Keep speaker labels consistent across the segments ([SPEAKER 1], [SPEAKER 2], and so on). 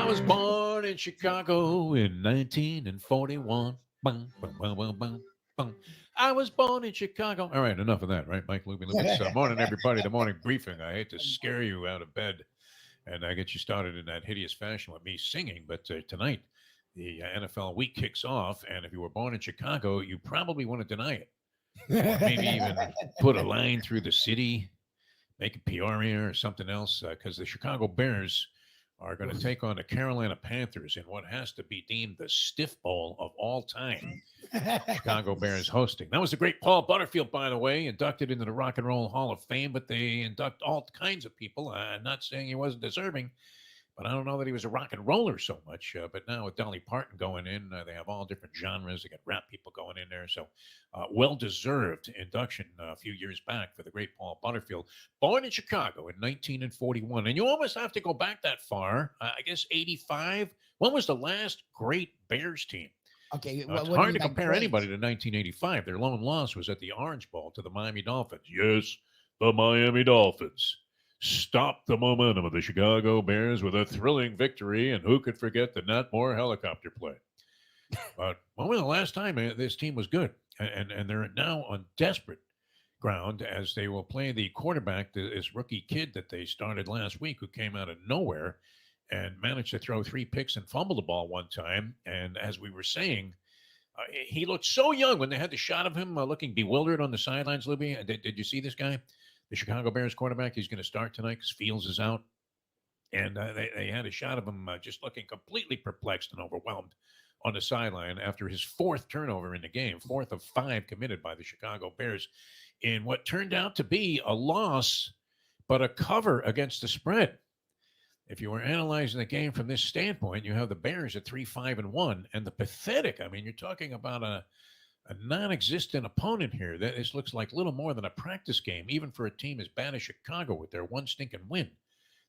[SPEAKER 1] was born in Chicago in 1941. Bum, bum, bum, bum, bum, bum. I was born in Chicago. All right, enough of that, right, Mike Lubie? Look, it's morning, everybody. The morning briefing. I hate to scare you out of bed and I get you started in that hideous fashion with me singing, but tonight the NFL week kicks off, and if you were born in Chicago, you probably want to deny it, or maybe even put a line through the city, make it Peoria or something else, because the Chicago Bears are going to take on the Carolina Panthers in what has to be deemed the stiff bowl of all time. Chicago Bears hosting. That was the great Paul Butterfield, by the way, inducted into the Rock and Roll Hall of Fame, but they induct all kinds of people. I'm not saying he wasn't deserving, but I don't know that he was a rock and roller so much. But now with Dolly Parton going in, they have all different genres. They got rap people going in there. So well-deserved induction a few years back for the great Paul Butterfield. Born in Chicago in 1941. And you almost have to go back that far. I guess 85. When was the last great Bears team?
[SPEAKER 2] Okay,
[SPEAKER 1] It's
[SPEAKER 2] what do
[SPEAKER 1] hard
[SPEAKER 2] you
[SPEAKER 1] to
[SPEAKER 2] like
[SPEAKER 1] compare
[SPEAKER 2] great?
[SPEAKER 1] anybody to 1985. Their lone loss was at the Orange Bowl to the Miami Dolphins. Yes, the Miami Dolphins stopped the momentum of the Chicago Bears with a thrilling victory, and who could forget the Nat Moore helicopter play? But when was the last time this team was good? And they're now on desperate ground as they will play the quarterback, this rookie kid that they started last week who came out of nowhere and managed to throw 3 picks and fumble the ball one time. And as we were saying, he looked so young when they had the shot of him looking bewildered on the sidelines, Libby. Did you see this guy? The Chicago Bears quarterback, he's going to start tonight because Fields is out. And they had a shot of him just looking completely perplexed and overwhelmed on the sideline after his fourth turnover in the game, fourth of 5 committed by the Chicago Bears in what turned out to be a loss, but a cover against the spread. If you were analyzing the game from this standpoint, you have the Bears at 3-5-1, and the pathetic. I mean, you're talking about a non-existent opponent here. This looks like little more than a practice game, even for a team as bad as Chicago with their one stinking win.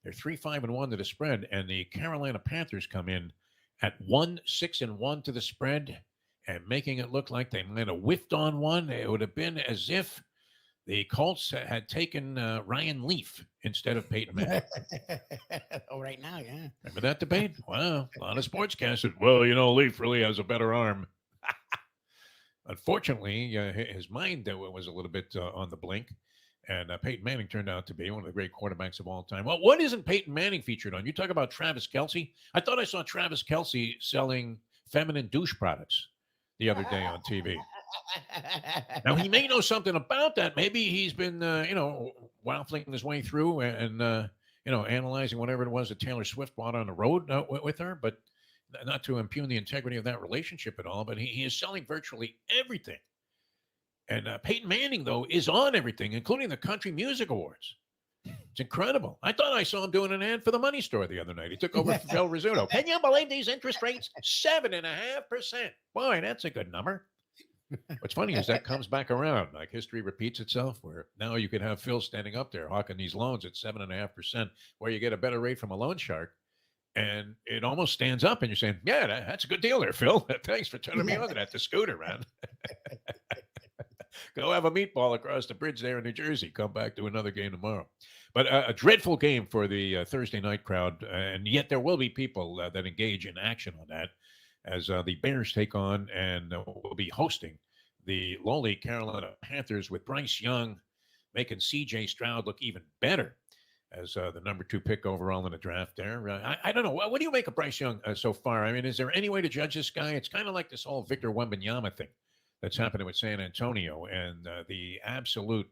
[SPEAKER 1] They're 3-5-1 to the spread, and the Carolina Panthers come in at 1-6-1 to the spread, and making it look like they might have whiffed on one. It would have been as if the Colts had taken Ryan Leaf instead of Peyton Manning.
[SPEAKER 2] Oh, right now, yeah.
[SPEAKER 1] Remember that debate? Wow, a lot of sportscasters. Well, Leaf really has a better arm. Unfortunately, his mind was a little bit on the blink, and Peyton Manning turned out to be one of the great quarterbacks of all time. Well, what isn't Peyton Manning featured on? You talk about Travis Kelce. I thought I saw Travis Kelce selling feminine douche products the other day on TV. Now, he may know something about that. Maybe he's been, waffling his way through and analyzing whatever it was that Taylor Swift bought on the road with her, but not to impugn the integrity of that relationship at all. But he is selling virtually everything. And Peyton Manning, though, is on everything, including the Country Music Awards. It's incredible. I thought I saw him doing an ad for the money store the other night. He took over for Phil Rizzuto. Can you believe these interest rates? 7.5%. Boy, that's a good number. What's funny is that comes back around. Like history repeats itself, where now you could have Phil standing up there hawking these loans at 7.5%, where you get a better rate from a loan shark. And it almost stands up, and you're saying, yeah, that's a good deal there, Phil. Thanks for turning me on to that, the scooter, man. Go have a meatball across the bridge there in New Jersey. Come back to another game tomorrow. But a dreadful game for the Thursday night crowd. And yet there will be people that engage in action on that as the Bears take on and will be hosting the lowly Carolina Panthers with Bryce Young making C.J. Stroud look even better as the number 2 pick overall in the draft there. I don't know. What do you make of Bryce Young so far? I mean, is there any way to judge this guy? It's kind of like this whole Victor Wembanyama thing that's happening with San Antonio and the absolute,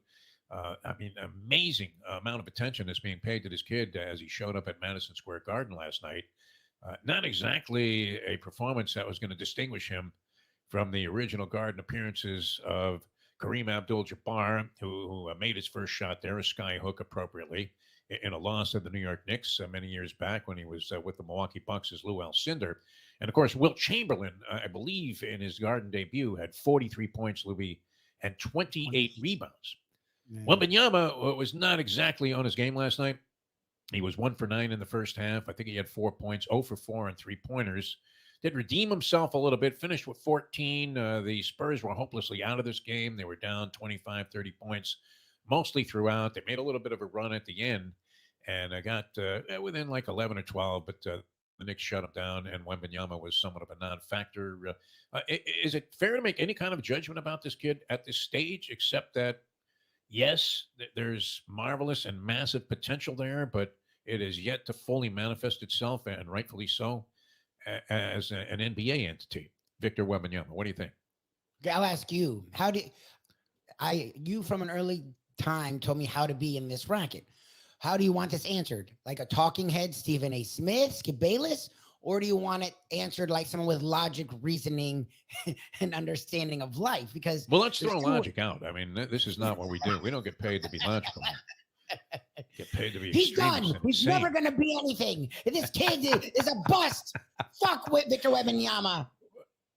[SPEAKER 1] amazing amount of attention that's being paid to this kid as he showed up at Madison Square Garden last night. Not exactly a performance that was going to distinguish him from the original Garden appearances of Kareem Abdul-Jabbar, who made his first shot there, a sky hook appropriately, in a loss of the New York Knicks many years back when he was with the Milwaukee Bucks as Lou Alcindor. And, of course, Wilt Chamberlain, I believe, in his Garden debut had 43 points, Louis, and 28 rebounds. Wembanyama was not exactly on his game last night. He was 1 for 9 in the first half. I think he had 4 points, 0 for 4 on 3-pointers. Did redeem himself a little bit, finished with 14. The Spurs were hopelessly out of this game. They were down 25, 30 points mostly throughout. They made a little bit of a run at the end and got within like 11 or 12, but The Knicks shut him down, and Wembanyama was somewhat of a non-factor. Is it fair to make any kind of judgment about this kid at this stage, except that yes, there's marvelous and massive potential there, but it is yet to fully manifest itself, and rightfully so, as an NBA entity. Victor Wembanyama, what do you think?
[SPEAKER 2] Okay, I'll ask you. How did you from an early time told me how to be in this racket? How do you want this answered? Like a talking head, Stephen A. Smith, Skip Bayless? Or do you want it answered like someone with logic, reasoning, and understanding of life? Because
[SPEAKER 1] Well, let's
[SPEAKER 2] there's
[SPEAKER 1] throw
[SPEAKER 2] two.
[SPEAKER 1] logic out. I mean, this is not what we do. We don't get paid to be logical. Get paid to be
[SPEAKER 2] He's
[SPEAKER 1] extremists
[SPEAKER 2] done.
[SPEAKER 1] and
[SPEAKER 2] He's
[SPEAKER 1] insane.
[SPEAKER 2] never going to be anything. This kid is a bust. Fuck with Victor Wembanyama.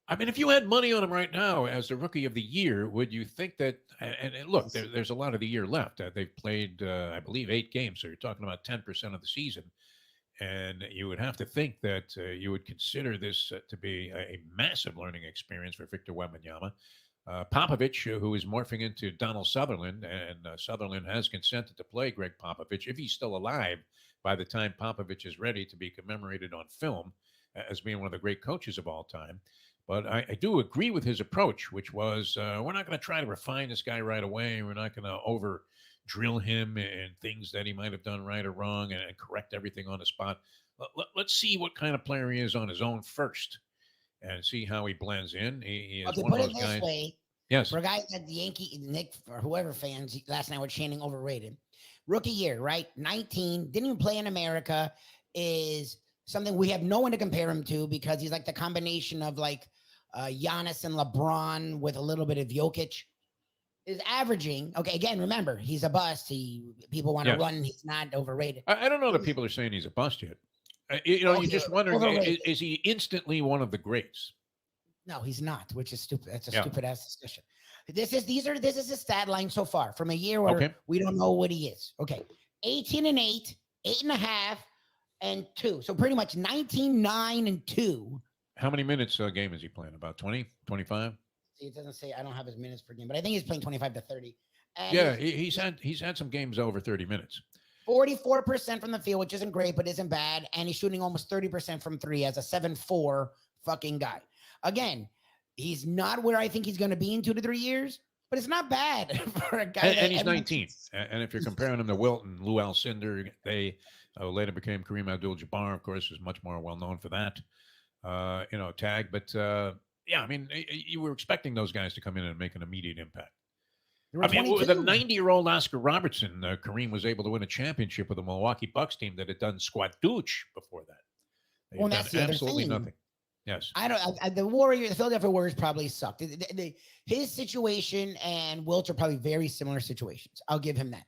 [SPEAKER 1] I mean, if you had money on him right now as the rookie of the year, would you think that? And look, there's a lot of the year left. They've played, I believe, 8 games. So you're talking about 10% of the season. And you would have to think that you would consider this to be a massive learning experience for Victor Wembanyama. Popovich, who is morphing into Donald Sutherland, and Sutherland has consented to play Greg Popovich if he's still alive by the time Popovich is ready to be commemorated on film as being one of the great coaches of all time. But I do agree with his approach, which was we're not going to try to refine this guy right away. We're not going to over drill him in things that he might have done right or wrong and correct everything on the spot. Let's see what kind of player he is on his own first and see how he blends in. He is
[SPEAKER 2] Okay,
[SPEAKER 1] one
[SPEAKER 2] put
[SPEAKER 1] of
[SPEAKER 2] it
[SPEAKER 1] those
[SPEAKER 2] this
[SPEAKER 1] guys.
[SPEAKER 2] way.
[SPEAKER 1] Yes.
[SPEAKER 2] For guys that the Yankee, Nick, or whoever fans last night were chanting overrated. Rookie year, right? 19, didn't even play in America, is something we have no one to compare him to because he's like the combination of like Giannis and LeBron with a little bit of Jokic. Is averaging, okay, again, remember, he's a bust. People want to
[SPEAKER 1] Yes.
[SPEAKER 2] run, he's not overrated.
[SPEAKER 1] I don't know that people are saying he's a bust yet. You
[SPEAKER 2] Okay,
[SPEAKER 1] just wondering,
[SPEAKER 2] overrated.
[SPEAKER 1] is he instantly one of the greats?
[SPEAKER 2] No, he's not, which is stupid. That's a
[SPEAKER 1] Yeah.
[SPEAKER 2] stupid ass discussion. This is a stat line so far from a year where
[SPEAKER 1] Okay.
[SPEAKER 2] we don't know what he is. Okay. 18 and 8, 8.5, and 2. So pretty much 19, 9, and 2.
[SPEAKER 1] How many minutes a game is he playing? About 20, 25?
[SPEAKER 2] See, it doesn't say, I don't have his minutes per game, but I think he's playing 25 to 30. And
[SPEAKER 1] Yeah, he's had some games over 30 minutes.
[SPEAKER 2] 44% from the field, which isn't great, but isn't bad. And he's shooting almost 30% from 3 as a 7'4" fucking guy. Again, he's not where I think he's going to be in 2 to 3 years, but it's not bad for a guy.
[SPEAKER 1] And he's 19. And if you're comparing him to Wilt and Lou Alcindor, they later became Kareem Abdul-Jabbar, of course, is much more well-known for that, tag. But, yeah, I mean, you were expecting those guys to come in and make an immediate impact. I mean, with a 90-year-old Oscar Robertson, Kareem was able to win a championship with the Milwaukee Bucks team that had done squat dooch before that. They've done
[SPEAKER 2] that's the other
[SPEAKER 1] absolutely
[SPEAKER 2] thing.
[SPEAKER 1] nothing. Yes.
[SPEAKER 2] The Philadelphia Warriors probably sucked. His situation and Wilt are probably very similar situations. I'll give him that.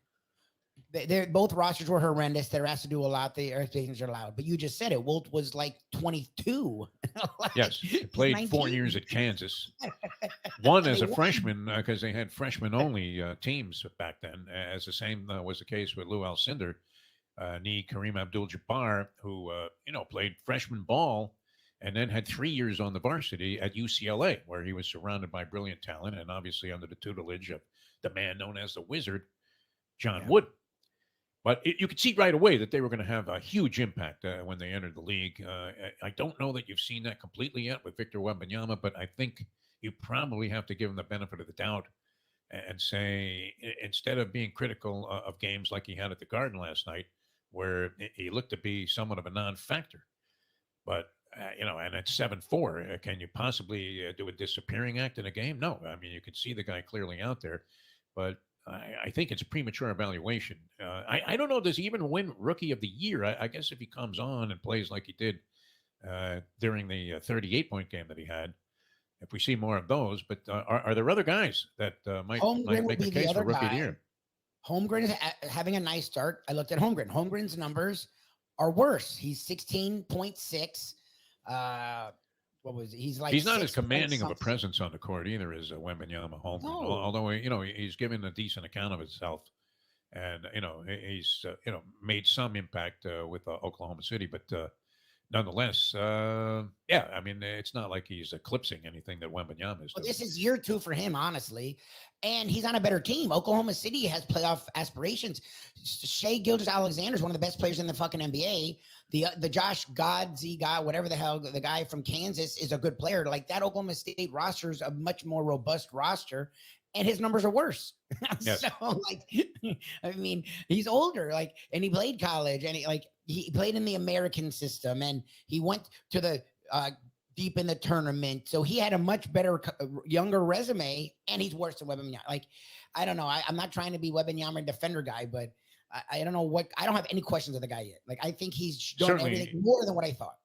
[SPEAKER 2] They're both rosters were horrendous. They're asked to do a lot. The expectations are loud. But you just said it. Wilt was like 22.
[SPEAKER 1] Yes. He played 4 years at Kansas. One as a freshman because they had freshman-only teams back then, as the same was the case with Lou Alcindor, Kareem Abdul-Jabbar, who, played freshman ball and then had 3 years on the varsity at UCLA, where he was surrounded by brilliant talent and obviously under the tutelage of the man known as the Wizard, John Wooden. But you could see right away that they were going to have a huge impact when they entered the league. I don't know that you've seen that completely yet with Victor Wembanyama, but I think you probably have to give him the benefit of the doubt and say, instead of being critical of games like he had at the Garden last night, where he looked to be somewhat of a non-factor. But, and at 7'4", can you possibly do a disappearing act in a game? No. I mean, you could see the guy clearly out there, but I think it's a premature evaluation. I don't know. Does he even win Rookie of the Year? I guess if he comes on and plays like he did during the 38-point game that he had, if we see more of those. But are there other guys that might make the case for Rookie of the Year?
[SPEAKER 2] Holmgren is having a nice start. I looked at Holmgren. Holmgren's numbers are worse. He's 16.6. What was it? He's
[SPEAKER 1] not as commanding of a presence on the court either as Wembanyama Holmgren. No. Although he's given a decent account of himself, and he's made some impact with Oklahoma City. But nonetheless, yeah, I mean, it's not like he's eclipsing anything that Wembanyama is
[SPEAKER 2] Well,
[SPEAKER 1] doing.
[SPEAKER 2] this is year 2 for him, honestly, and he's on a better team. Oklahoma City has playoff aspirations. Shea Gilgeous-Alexander is one of the best players in the fucking NBA. The Josh Godsey guy, whatever the hell, the guy from Kansas is a good player. Like that Oklahoma State roster is a much more robust roster, and his numbers are worse.
[SPEAKER 1] Yes.
[SPEAKER 2] So, like, I mean, he's older, like, and he played college, and he played in the American system, and he went to the deep in the tournament. So he had a much better, younger resume, and he's worse than Wembanyama. Like, I don't know. I'm not trying to be Wembanyama defender guy, but I don't know what. I don't have any questions of the guy yet. Like, I think he's done
[SPEAKER 1] Certainly.
[SPEAKER 2] everything more than what I thought.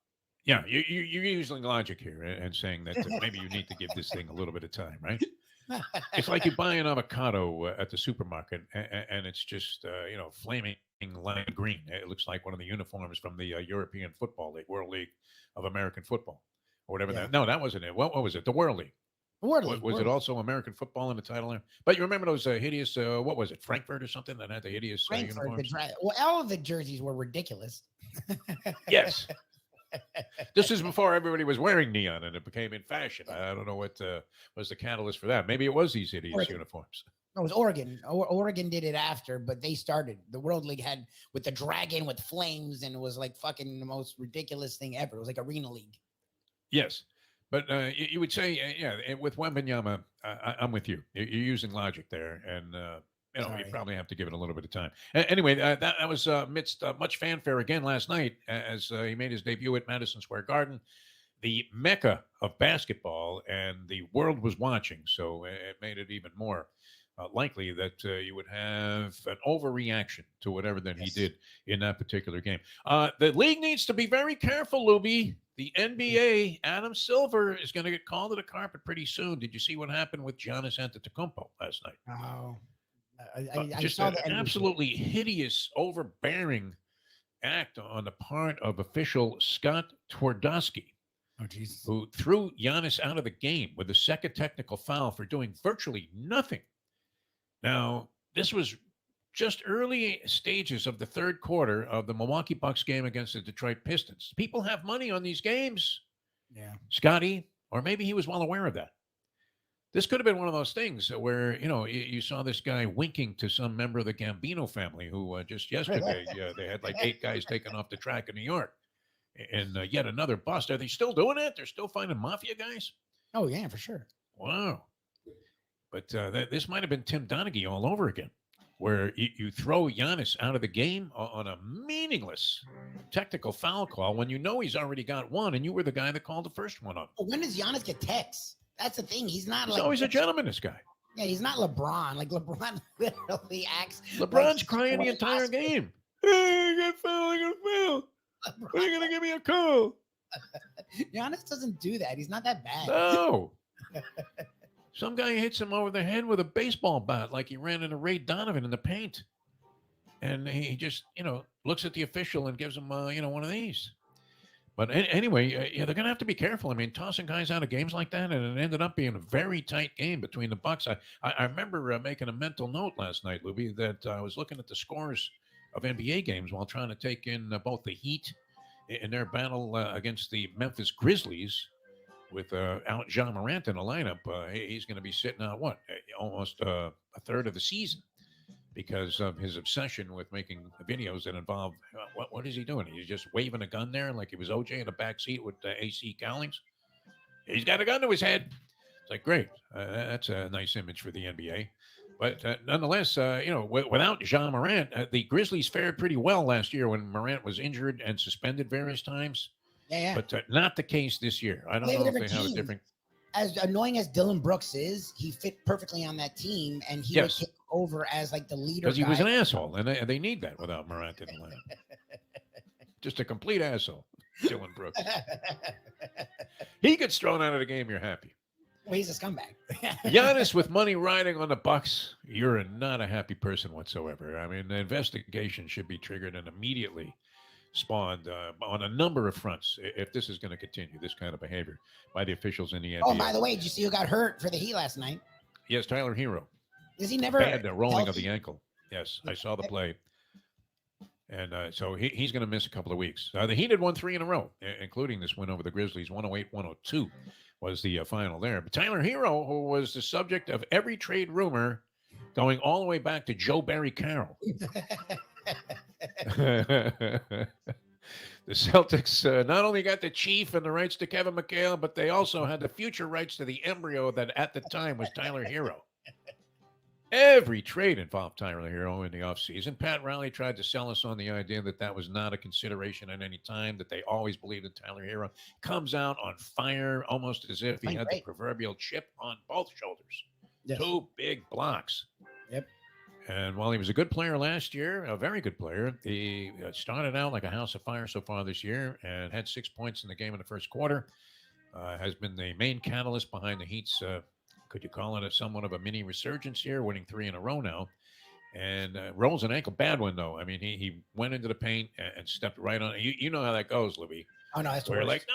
[SPEAKER 1] Yeah, you're using logic here and saying that maybe you need to give this thing a little bit of time, right? It's like you buy an avocado at the supermarket, and it's just flaming lime green. It looks like one of the uniforms from the European Football League, World League of American Football, or whatever
[SPEAKER 2] Yeah.
[SPEAKER 1] that. No, that wasn't it. What was it? The World League. Was it also American football in the title there? But you remember those hideous, what was it, Frankfurt or something that had the hideous uniforms?
[SPEAKER 2] Well, all of the jerseys were ridiculous.
[SPEAKER 1] Yes. This is before everybody was wearing neon and it became in fashion. I don't know what was the catalyst for that. Maybe it was these hideous uniforms.
[SPEAKER 2] No, it was Oregon. Oregon did it after, but they started. The World League had with the dragon with flames, and it was like fucking the most ridiculous thing ever. It was like Arena League.
[SPEAKER 1] Yes. But you would say, yeah, with Wembanyama, I'm with you. You're using logic there, and you probably have to give it a little bit of time. Anyway, that was amidst much fanfare again last night as he made his debut at Madison Square Garden, the mecca of basketball, and the world was watching. So it made it even more likely that you would have an overreaction to whatever that he did in that particular game. The league needs to be very careful, Lubie. The NBA, Adam Silver is going to get called to the carpet pretty soon. Did you see what happened with Giannis Antetokounmpo last night?
[SPEAKER 2] Oh,
[SPEAKER 1] I just saw an absolutely hideous, overbearing act on the part of official Scott Twardowski, who threw Giannis out of the game with a second technical foul for doing virtually nothing. Now, this was just early stages of the third quarter of the Milwaukee Bucks game against the Detroit Pistons. People have money on these games.
[SPEAKER 2] Yeah.
[SPEAKER 1] Scotty, or maybe he was well aware of that. This could have been one of those things where, you saw this guy winking to some member of the Gambino family who just yesterday, they had like 8 guys taken off the track in New York. And yet another bust. Are they still doing it? They're still finding mafia guys?
[SPEAKER 2] Oh, yeah, for sure.
[SPEAKER 1] Wow. But this might have been Tim Donaghy all over again, where you throw Giannis out of the game on a meaningless technical foul call when you know he's already got one, and you were the guy that called the first one on.
[SPEAKER 2] When does Giannis get texts? That's the thing. He's
[SPEAKER 1] always a gentleman, this guy.
[SPEAKER 2] Yeah, he's not LeBron. Like, LeBron literally acts.
[SPEAKER 1] LeBron's crying the entire game. Hey, I got foul. When are you going to give me a call?
[SPEAKER 2] Giannis doesn't do that. He's not that bad.
[SPEAKER 1] No. Some guy hits him over the head with a baseball bat like he ran into Ray Donovan in the paint. And he just, looks at the official and gives him, one of these. But anyway, they're going to have to be careful. I mean, tossing guys out of games like that, and it ended up being a very tight game between the Bucks. I remember making a mental note last night, Lubie, that I was looking at the scores of NBA games while trying to take in both the Heat in their battle against the Memphis Grizzlies with out Ja Morant in the lineup. He's going to be sitting out, almost a third of the season, because of his obsession with making videos that involve, what is he doing? He's just waving a gun there like he was OJ in the back seat with AC Cowlings. He's got a gun to his head. It's like, great. That's a nice image for the NBA. But nonetheless, without Ja Morant, the Grizzlies fared pretty well last year when Morant was injured and suspended various times.
[SPEAKER 2] Yeah.
[SPEAKER 1] But not the case this year. I don't know if they have a different...
[SPEAKER 2] As annoying as Dylan Brooks is, he fit perfectly on that team, and he would take over as like the leader.
[SPEAKER 1] Because he was an asshole, and they need that without Morant in the lineup. Just a complete asshole, Dylan Brooks. He gets thrown out of the game, you're happy.
[SPEAKER 2] Well, he's a scumbag.
[SPEAKER 1] Giannis with money riding on the Bucks, you're not a happy person whatsoever. I mean, the investigation should be triggered and immediately spawned on a number of fronts if this is going to continue, this kind of behavior by the officials in the NBA.
[SPEAKER 2] Oh, by the way, did you see who got hurt for the Heat last night?
[SPEAKER 1] Yes, Tyler Hero.
[SPEAKER 2] Is he never
[SPEAKER 1] bad rolling of the ankle? Yes, I saw the play. And so he's going to miss a couple of weeks. The Heat had won 3 in a row, including this win over the Grizzlies. 108-102 was the final there. But Tyler Hero, who was the subject of every trade rumor going all the way back to Joe Barry Carroll. The Celtics not only got the chief and the rights to Kevin McHale, but they also had the future rights to the embryo that at the time was Tyler Hero. Every trade involved Tyler Hero in the offseason. Pat Riley tried to sell us on the idea that that was not a consideration at any time, that they always believed in Tyler Hero. Comes out on fire, almost as if he had the proverbial chip on both shoulders. Yes. 2 big blocks.
[SPEAKER 2] Yep.
[SPEAKER 1] And while he was a good player last year, a very good player, he started out like a house of fire so far this year and had 6 points in the game in the first quarter. Has been the main catalyst behind the Heat's, could you call it somewhat of a mini resurgence here, winning 3 in a row now. And rolls an ankle, bad one though. I mean, he went into the paint and stepped right on it. You know how that goes, Lubie.
[SPEAKER 2] Oh, no, that's
[SPEAKER 1] where you're like, no,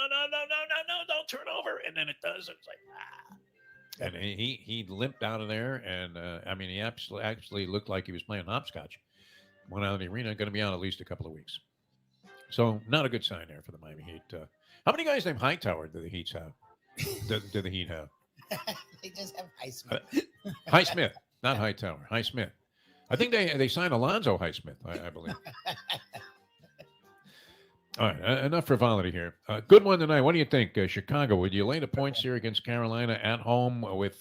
[SPEAKER 1] don't turn over. And then it does. It's like, ah. And he limped out of there, and I mean, he actually looked like he was playing hopscotch. Went out of the arena, going to be out at least a couple of weeks. So not a good sign there for the Miami Heat. How many guys named Hightower do the Heat have? do the Heat have?
[SPEAKER 2] They just have Highsmith.
[SPEAKER 1] Highsmith, not Hightower. Highsmith. I think they signed Alonzo Highsmith, I believe. All right, enough frivolity here. Good one tonight. What do you think, Chicago? Would you lay the points here against Carolina at home with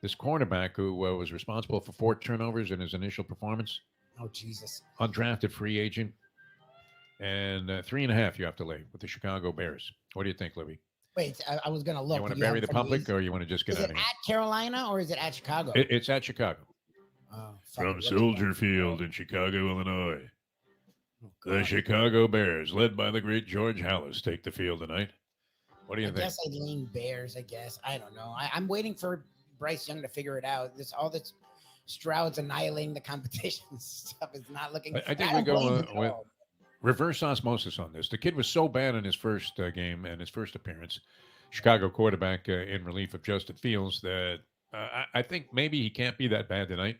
[SPEAKER 1] this cornerback who was responsible for 4 turnovers in his initial performance?
[SPEAKER 2] Oh, Jesus.
[SPEAKER 1] Undrafted free agent. And 3.5 you have to lay with the Chicago Bears. What do you think, Libby?
[SPEAKER 2] Wait, I was going to look.
[SPEAKER 1] You want to bury the public or you want to just get out of here?
[SPEAKER 2] Is it at Carolina or is it at Chicago?
[SPEAKER 1] It's at Chicago. From Soldier Field in Chicago, Illinois. The Chicago Bears, led by the great George Halas, take the field tonight. What do you think?
[SPEAKER 2] I guess I'd lean Bears, I guess. I don't know. I'm waiting for Bryce Young to figure it out. All this Stroud's annihilating the competition stuff is not looking.
[SPEAKER 1] I think we go with reverse osmosis on this. The kid was so bad in his first game and his first appearance, Chicago quarterback in relief of Justin Fields, that I think maybe he can't be that bad tonight.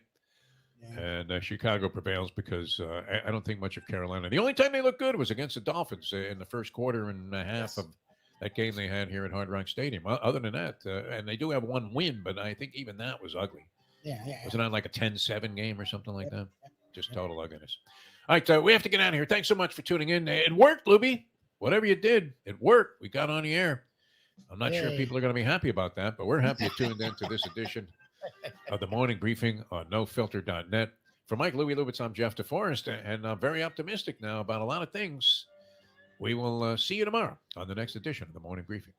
[SPEAKER 1] Yeah. And Chicago prevails because I don't think much of Carolina. The only time they looked good was against the Dolphins in the first quarter and a half of that game they had here at Hard Rock Stadium. Other than that, and they do have 1 win, but I think even that was ugly.
[SPEAKER 2] Yeah.
[SPEAKER 1] Was it not like a 10-7 game or something like that? Just total ugliness. All right, we have to get out of here. Thanks so much for tuning in. It worked, Lubie. Whatever you did, it worked. We got on the air. I'm not sure people are going to be happy about that, but we're happy you tuned in to this edition of the morning briefing on nofilter.net. For Mike Louie Lubitz, I'm Jeff DeForest, and I'm very optimistic now about a lot of things. We will see you tomorrow on the next edition of the morning briefing.